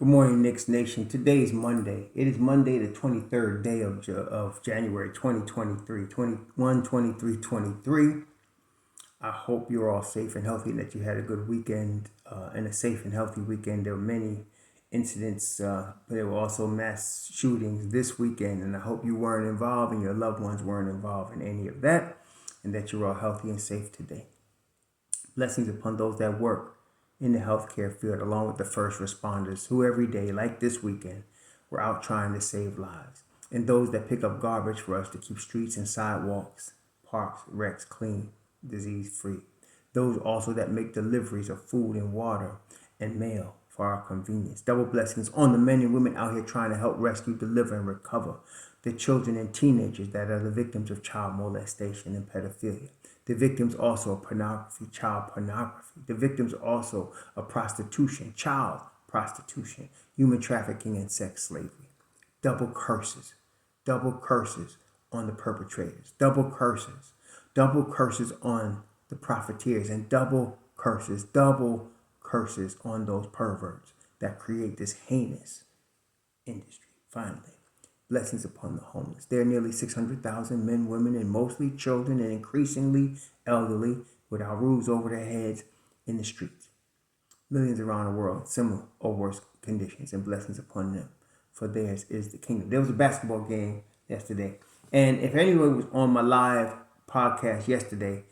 Good morning, Knicks Nation. Today is Monday. It is Monday, the 23rd day of January 2023, 23. I hope you're all safe and healthy and that you had a good weekend and a safe and healthy weekend. There were many incidents, but there were also mass shootings this weekend, and I hope you weren't involved and your loved ones weren't involved in any of that, and that you're all healthy and safe today. Blessings upon those that work in the healthcare field, along with the first responders who every day, like this weekend, were out trying to save lives, and those that pick up garbage for us to keep streets and sidewalks, parks, wrecks clean, disease-free. Those also that make deliveries of food and water and mail for our convenience. Double blessings on the men and women out here trying to help rescue, deliver, and recover the children and teenagers that are the victims of child molestation and pedophilia. The victims also of pornography, child pornography. The victims also of prostitution, child prostitution, human trafficking, and sex slavery. Double curses on the perpetrators. Double curses on the profiteers, and double curses on those perverts that create this heinous industry. Finally, blessings upon the homeless. There are nearly 600,000 men, women, and mostly children, and increasingly elderly, without roofs over their heads in the streets. Millions around the world, similar or worse conditions, and blessings upon them, for theirs is the kingdom. There was a basketball game yesterday, and if anyone was on my live podcast yesterday,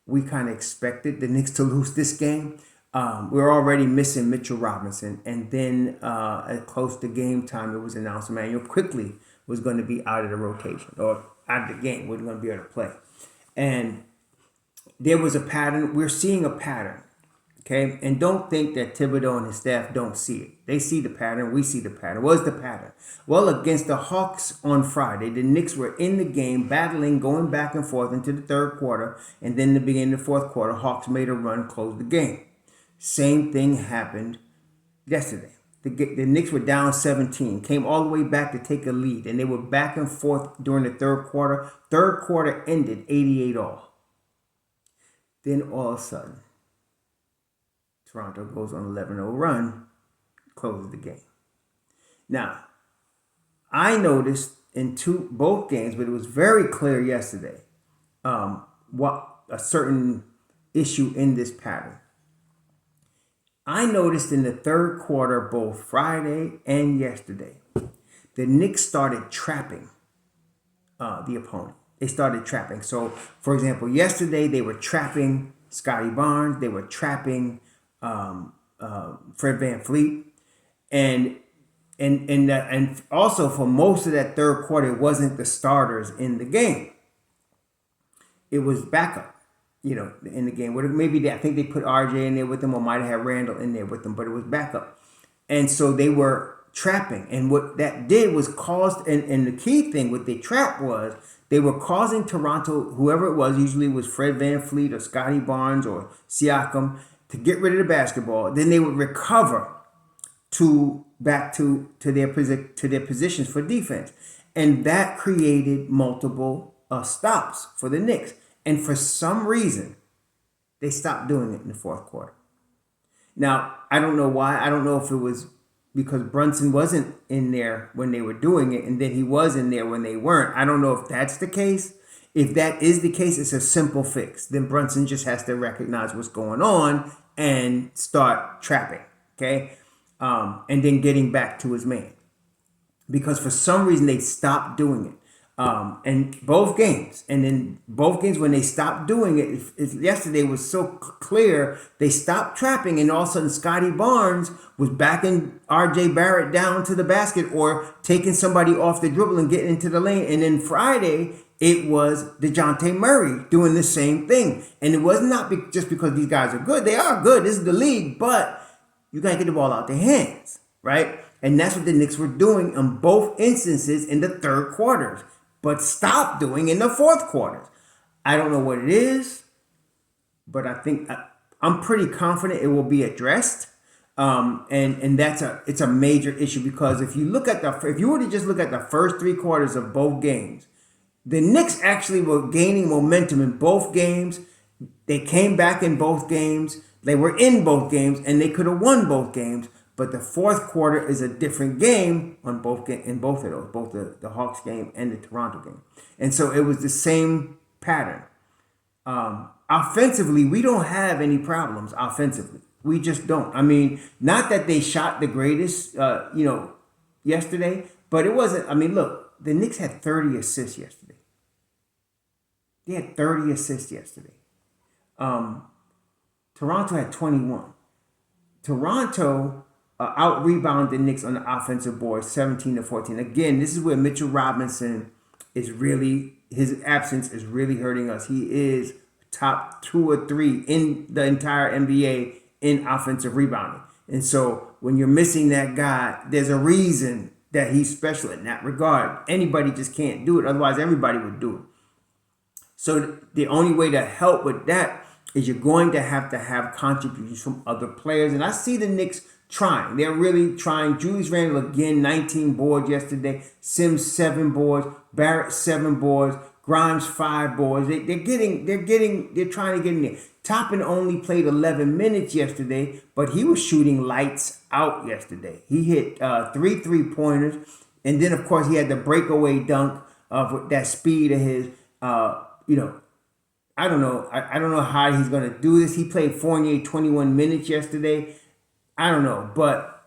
we kind of expected the Knicks to lose this game. We were already missing MitchRob, and then at close to game time, it was announced Emmanuel quickly was going to be out of the rotation or out of the game. Wasn't going to be able to play, and there was a pattern. We're seeing a pattern, okay? And don't think that Thibodeau and his staff don't see it. They see the pattern. We see the pattern. What's the pattern? Well, against the Hawks on Friday, the Knicks were in the game, battling, going back and forth into the third quarter, and then the beginning of the fourth quarter, Hawks made a run, closed the game. Same thing happened yesterday. The Knicks were down 17, came all the way back to take a lead, and they were back and forth during the third quarter. Third quarter ended 88 all. Then all of a sudden, Toronto goes on an 11-0 run, closes the game. Now, I noticed in both games, but it was very clear yesterday, what a certain issue in this pattern. I noticed in the third quarter, both Friday and yesterday, the Knicks started trapping the opponent. They started trapping. So, for example, yesterday they were trapping Scotty Barnes. They were trapping Fred VanVleet, and also for most of that third quarter, it wasn't the starters in the game. It was backup, in the game. I think they put RJ in there with them, or might have had Randall in there with them, but it was backup. And so they were trapping, and what that did was caused. And the key thing with the trap was, they were causing Toronto, whoever it was, usually it was Fred VanVleet or Scotty Barnes or Siakam, to get rid of the basketball. Then they would recover back to their positions for defense, and that created multiple stops for the Knicks. And for some reason, they stopped doing it in the fourth quarter. Now, I don't know why. I don't know if it was because Brunson wasn't in there when they were doing it, and then he was in there when they weren't. I don't know if that's the case. If that is the case, it's a simple fix. Then Brunson just has to recognize what's going on and start trapping, okay? And then getting back to his man. Because for some reason, they stopped doing it. And both games, when they stopped doing it, yesterday was so clear, they stopped trapping, and all of a sudden Scotty Barnes was backing RJ Barrett down to the basket or taking somebody off the dribble and getting into the lane. And then Friday, it was DeJounte Murray doing the same thing. And it was not just because these guys are good. They are good. This is the league, but you got to get the ball out their hands, right? And that's what the Knicks were doing in both instances in the third quarters, but stopped doing in the fourth quarters. I don't know what it is, but I think I'm pretty confident it will be addressed. And it's a major issue, because if you were to just look at the first three quarters of both games, the Knicks actually were gaining momentum in both games. They came back in both games. They were in both games, and they could have won both games. But the fourth quarter is a different game in both of those, both the Hawks game and the Toronto game. And so it was the same pattern. Offensively, we don't have any problems offensively. We just don't. I mean, not that they shot the greatest, yesterday, but it wasn't. I mean, look, the Knicks had 30 assists yesterday. They had 30 assists yesterday. Toronto had 21. Toronto out rebounded the Knicks on the offensive board, 17-14. Again, this is where Mitchell Robinson is really, his absence is really hurting us. He is top 2 or 3 in the entire NBA in offensive rebounding. And so when you're missing that guy, there's a reason that he's special in that regard. Anybody just can't do it. Otherwise, everybody would do it. So the only way to help with that is you're going to have contributions from other players. And I see the Knicks trying. They're really trying. Julius Randle, again, 19 boards yesterday. Sims, 7 boards. Barrett, 7 boards. Grimes, 5 boards. They're trying to get in there. Toppin only played 11 minutes yesterday, but he was shooting lights out yesterday. He hit 3 3-pointers. And then, of course, he had the breakaway dunk of that speed of his, I don't know. I don't know how he's going to do this. He played Fournier 21 minutes yesterday. I don't know. But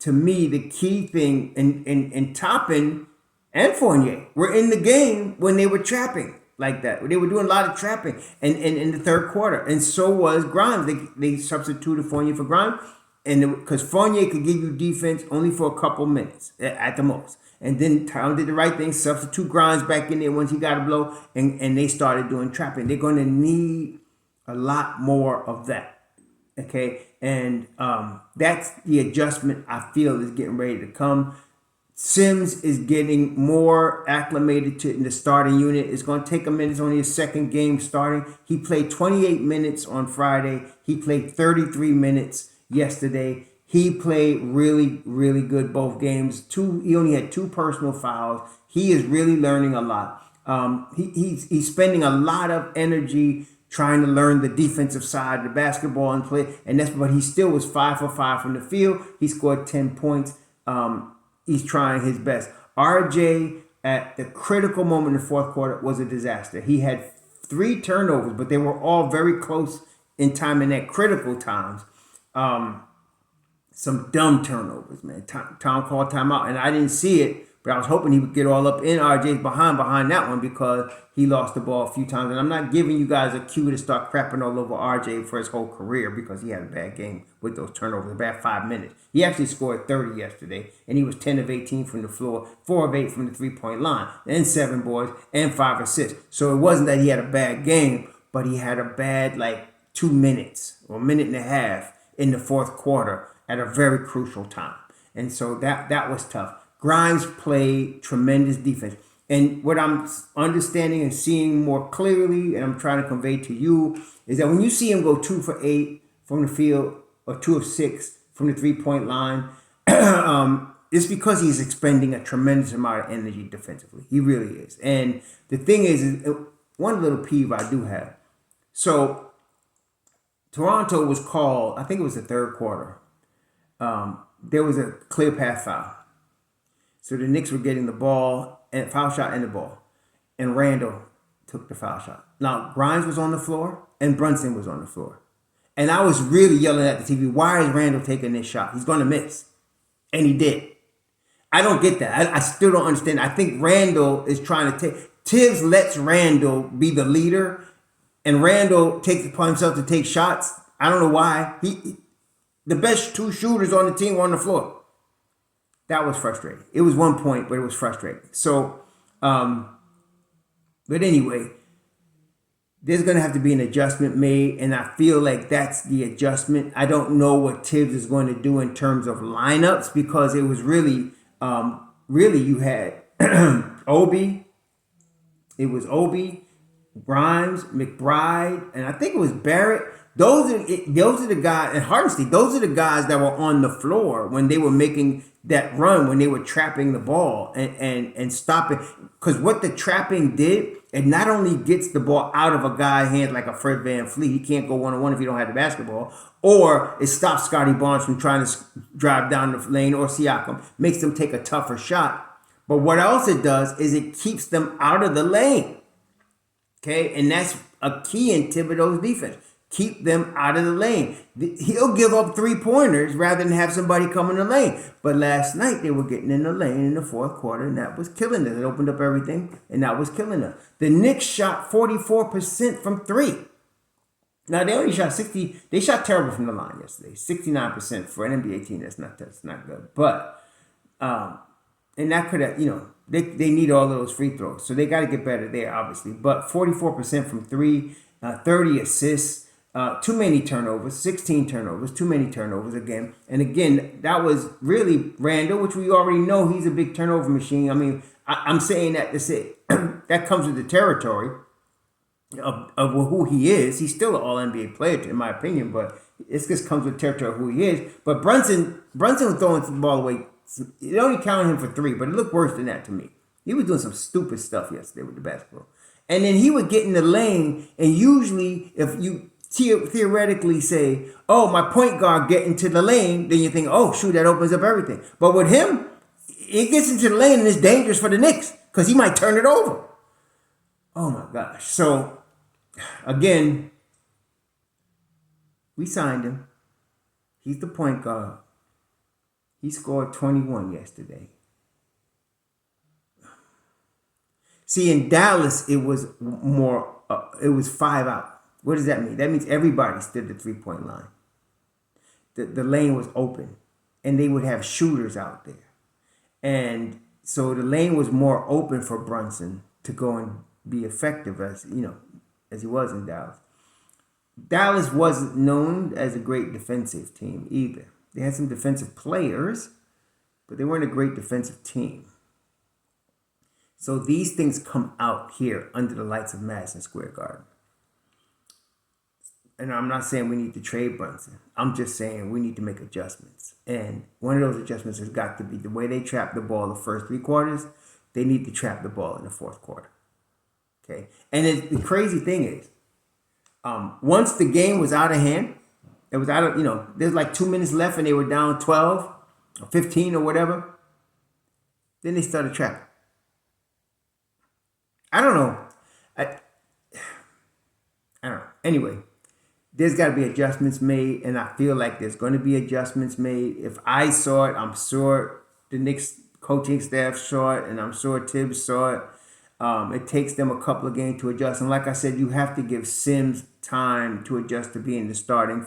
to me, the key thing in Toppin and Fournier were in the game when they were trapping like that. They were doing a lot of trapping in the third quarter. And so was Grimes. They substituted Fournier for Grimes. And because Fournier could give you defense only for a couple minutes at the most. And then Town did the right thing, substitute Grimes back in there once he got a blow, and they started doing trapping. They're going to need a lot more of that, okay? And that's the adjustment I feel is getting ready to come. Sims is getting more acclimated to in the starting unit. It's going to take a minute. It's only his second game starting. He played 28 minutes on Friday. He played 33 minutes yesterday. He played really, really good both games. He only had 2 personal fouls. He is really learning a lot. He's spending a lot of energy trying to learn the defensive side of the basketball and play. And that's what he still was 5 for 5 from the field. He scored 10 points. He's trying his best. RJ at the critical moment in the fourth quarter was a disaster. He had 3 turnovers, but they were all very close in time in that critical times. Some dumb turnovers, man. Tom called timeout, and I didn't see it, but I was hoping he would get all up in RJ's behind that one because he lost the ball a few times. And I'm not giving you guys a cue to start crapping all over RJ for his whole career because he had a bad game with those turnovers, a bad 5 minutes. He actually scored 30 yesterday, and he was 10 of 18 from the floor, 4 of 8 from the three-point line, and 7 boards, and 5 assists. So it wasn't that he had a bad game, but he had a bad, 2 minutes or a minute and a half in the fourth quarter at a very crucial time. And so that was tough. Grimes played tremendous defense. And what I'm understanding and seeing more clearly, and I'm trying to convey to you, is that when you see him go 2 for 8 from the field or 2 of 6 from the three-point line, it's because he's expending a tremendous amount of energy defensively. He really is. And the thing is one little peeve I do have. So Toronto was called, I think it was the third quarter. There was a clear path foul. So the Knicks were getting the ball, and foul shot and the ball. And Randall took the foul shot. Now, Grimes was on the floor, and Brunson was on the floor. And I was really yelling at the TV, why is Randall taking this shot? He's going to miss. And he did. I don't get that. I still don't understand. I think Randall is trying to take... Tibbs lets Randall be the leader, and Randall takes it upon himself to take shots. I don't know why. The best 2 shooters on the team were on the floor. That was frustrating. It was 1 point, but it was frustrating. So, but anyway, there's going to have to be an adjustment made, and I feel like that's the adjustment. I don't know what Tibbs is going to do in terms of lineups because it was really you had Obi, Grimes, McBride, and I think it was Barrett those are the guys, and Hardenstein, those are the guys that were on the floor when they were making that run, when they were trapping the ball and stopping. Because what the trapping did, it not only gets the ball out of a guy's hands like a Fred VanVleet, he can't go one-on-one if you don't have the basketball, or it stops Scotty Barnes from trying to drive down the lane, or Siakam, makes them take a tougher shot. But what else it does is it keeps them out of the lane. Okay, and that's a key in Thibodeau's defense. Keep them out of the lane. He'll give up 3-pointers rather than have somebody come in the lane. But last night they were getting in the lane in the fourth quarter, and that was killing us. It opened up everything, and that was killing us. The Knicks shot 44% from 3. Now they only shot 60. They shot terrible from the line yesterday. 69% for an NBA team. That's not good. But and that could have, they need all of those free throws, so they got to get better there, obviously. But 44% from 3, 30 assists. Too many turnovers, 16 turnovers, too many turnovers again. And again, that was really Randall, which we already know he's a big turnover machine. I mean, I'm saying that to say that comes with the territory of who he is. He's still an all-NBA player, in my opinion, but it just comes with the territory of who he is. But Brunson was throwing the ball away. It only counted him for 3, but it looked worse than that to me. He was doing some stupid stuff yesterday with the basketball. And then he would get in the lane, and usually if you theoretically say, oh, my point guard get into the lane, then you think, oh, shoot, that opens up everything. But with him, it gets into the lane and it's dangerous for the Knicks because he might turn it over. Oh, my gosh. So, again, we signed him. He's the point guard. He scored 21 yesterday. See, in Dallas, it was more, it was 5 out. What does that mean? That means everybody stood the 3-point line. The lane was open, and they would have shooters out there. And so the lane was more open for Brunson to go and be effective as he was in Dallas. Dallas wasn't known as a great defensive team either. They had some defensive players, but they weren't a great defensive team. So these things come out here under the lights of Madison Square Garden. And I'm not saying we need to trade Brunson. I'm just saying we need to make adjustments. And one of those adjustments has got to be the way they trap the ball the first 3 quarters. They need to trap the ball in the fourth quarter. Okay. And the crazy thing is, once the game was out of hand, it was out of, there's like 2 minutes left and they were down 12 or 15 or whatever. Then they started trapping. I don't know. I don't know. Anyway. There's got to be adjustments made, and I feel like there's going to be adjustments made. If I saw it, I'm sure the Knicks coaching staff saw it, and I'm sure Tibbs saw it. It takes them a couple of games to adjust. And like I said, you have to give Sims time to adjust to being the starting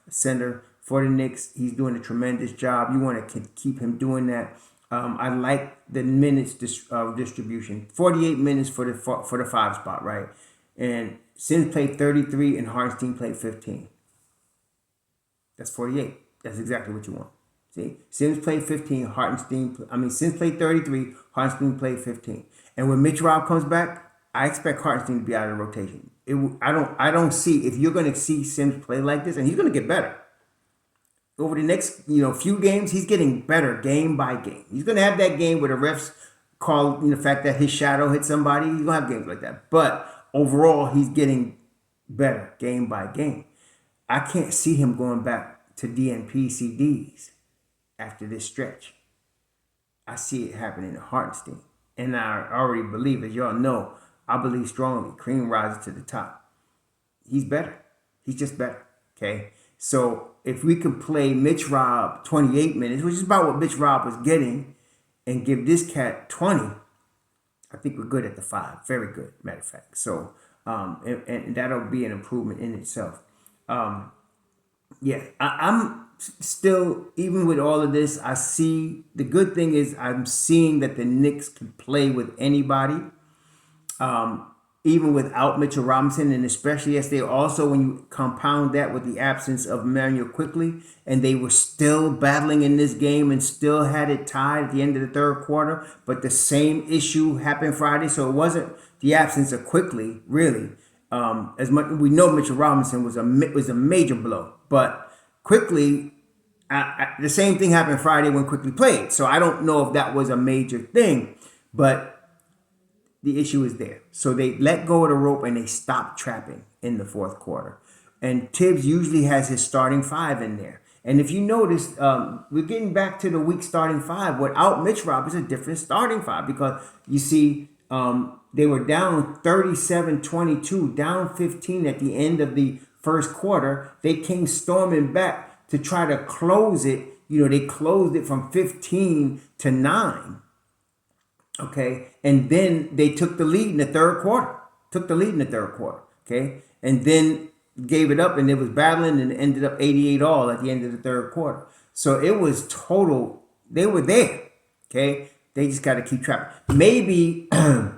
center for the Knicks. He's doing a tremendous job. You want to keep him doing that. I like the minutes distribution. 48 minutes for the 5 spot, right? And Sims played 33 and Hardenstein played 15. That's 48. That's exactly what you want. See? Sims played 15, Sims played 33, Hardenstein played 15. And when MitchRob comes back, I expect Hardenstein to be out of the rotation. I don't see, if you're going to see Sims play like this, and he's going to get better. Over the next, few games, he's getting better game by game. He's going to have that game where the refs call the fact that his shadow hit somebody. He's going to have games like that. But overall, he's getting better game by game. I can't see him going back to DNP CDs after this stretch. I see it happening to Hardenstein. And I already believe, as y'all know, I believe strongly, cream rises to the top. He's better. He's just better, okay? So if we could play MitchRob 28 minutes, which is about what MitchRob was getting, and give this cat 20, I think we're good at the 5. Very good, matter of fact. So, and that'll be an improvement in itself. I'm still, even with all of this, I see, the good thing is I'm seeing that the Knicks can play with anybody, even without Mitchell Robinson, and especially yesterday also when you compound that with the absence of Emmanuel Quickly, and they were still battling in this game and still had it tied at the end of the third quarter, but the same issue happened Friday, so it wasn't the absence of Quickly, really. As much we know, Mitchell Robinson was a major blow, but quickly. The same thing happened Friday when Quickly played. So I don't know if that was a major thing, but the issue is there. So they let go of the rope and they stopped trapping in the fourth quarter. And Tibbs usually has his starting five in there. And if you notice, we're getting back to the weak starting five. Without MitchRob, it's a different starting five because you see they were down 37-22, down 15 at the end of the first quarter. They came storming back to try to close it. They closed it from 15-9. Okay. And then they took the lead in the third quarter. Okay. And then gave it up and it was battling and ended up 88 all at the end of the third quarter. So it was total. They were there. Okay. They just got to keep track. Maybe, I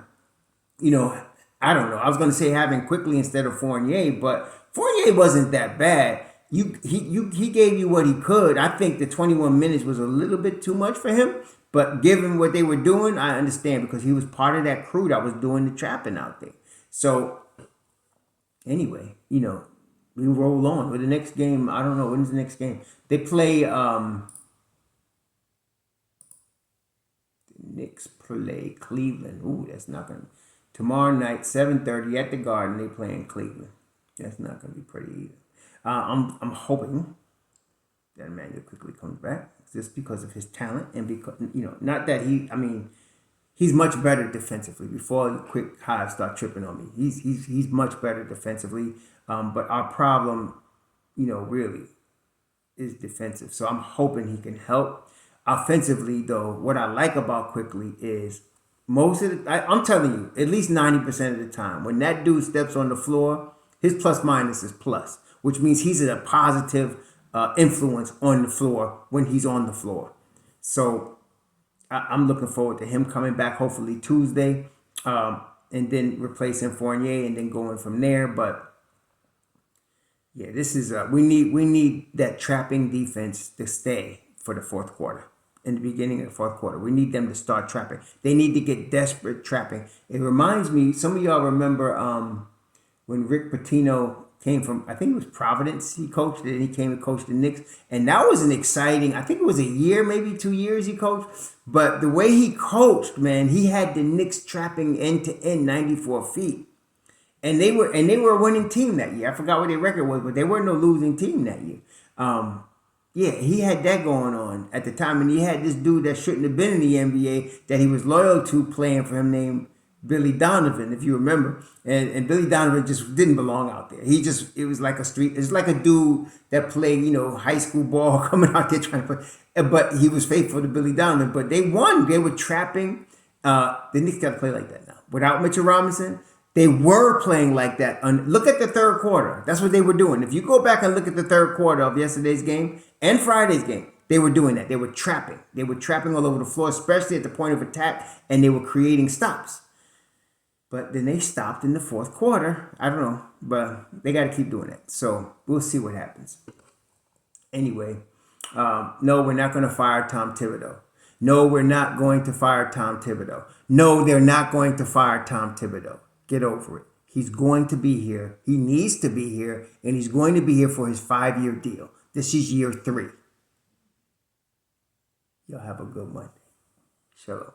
don't know. I was going to say having Quickly instead of Fournier, but Fournier wasn't that bad. He gave you what he could. I think the 21 minutes was a little bit too much for him, but given what they were doing, I understand because he was part of that crew that was doing the trapping out there. So anyway, we roll on with the next game. I don't know when's the next game. They play. The Knicks play Cleveland. Ooh, that's not gonna. Tomorrow night, 7:30 at the Garden. They play in Cleveland. That's not gonna be pretty either. I'm hoping that Emmanuel quickly comes back just because of his talent and because not that he's much better defensively. Before quick hives start tripping on me, he's much better defensively. But our problem, really is defensive. So I'm hoping he can help. Offensively, though, what I like about Quickly is I'm telling you, at least 90% of the time, when that dude steps on the floor, his plus minus is plus, which means he's a positive influence on the floor when he's on the floor. So I'm looking forward to him coming back hopefully Tuesday and then replacing Fournier and then going from there. But yeah, this is we need that trapping defense to stay for the fourth quarter. In the beginning of the fourth quarter, we need them to start trapping. They need to get desperate trapping. It reminds me, some of y'all remember when Rick Pitino came from, I think it was Providence, he coached it, and he came and coached the Knicks. And that was an exciting, I think it was a year, maybe 2 years he coached. But the way he coached, man, he had the Knicks trapping end to end 94 feet. And they were a winning team that year. I forgot what their record was, but they weren't no losing team that year. Yeah, he had that going on at the time. And he had this dude that shouldn't have been in the NBA that he was loyal to playing for him named Billy Donovan, if you remember. And Billy Donovan just didn't belong out there. It was like a street. It's like a dude that played, high school ball coming out there trying to play. But he was faithful to Billy Donovan. But they won. They were trapping. The Knicks got to play like that now. Without Mitchell Robinson, they were playing like that. Look at the third quarter. That's what they were doing. If you go back and look at the third quarter of yesterday's game and Friday's game, they were doing that. They were trapping. They were trapping all over the floor, especially at the point of attack, and they were creating stops. But then they stopped in the fourth quarter. I don't know, but they got to keep doing it. So we'll see what happens. Anyway, no, we're not going to fire Tom Thibodeau. No, we're not going to fire Tom Thibodeau. No, they're not going to fire Tom Thibodeau. Get over it. He's going to be here. He needs to be here, and he's going to be here for his 5-year deal. This is year 3. Y'all have a good Monday. Shalom.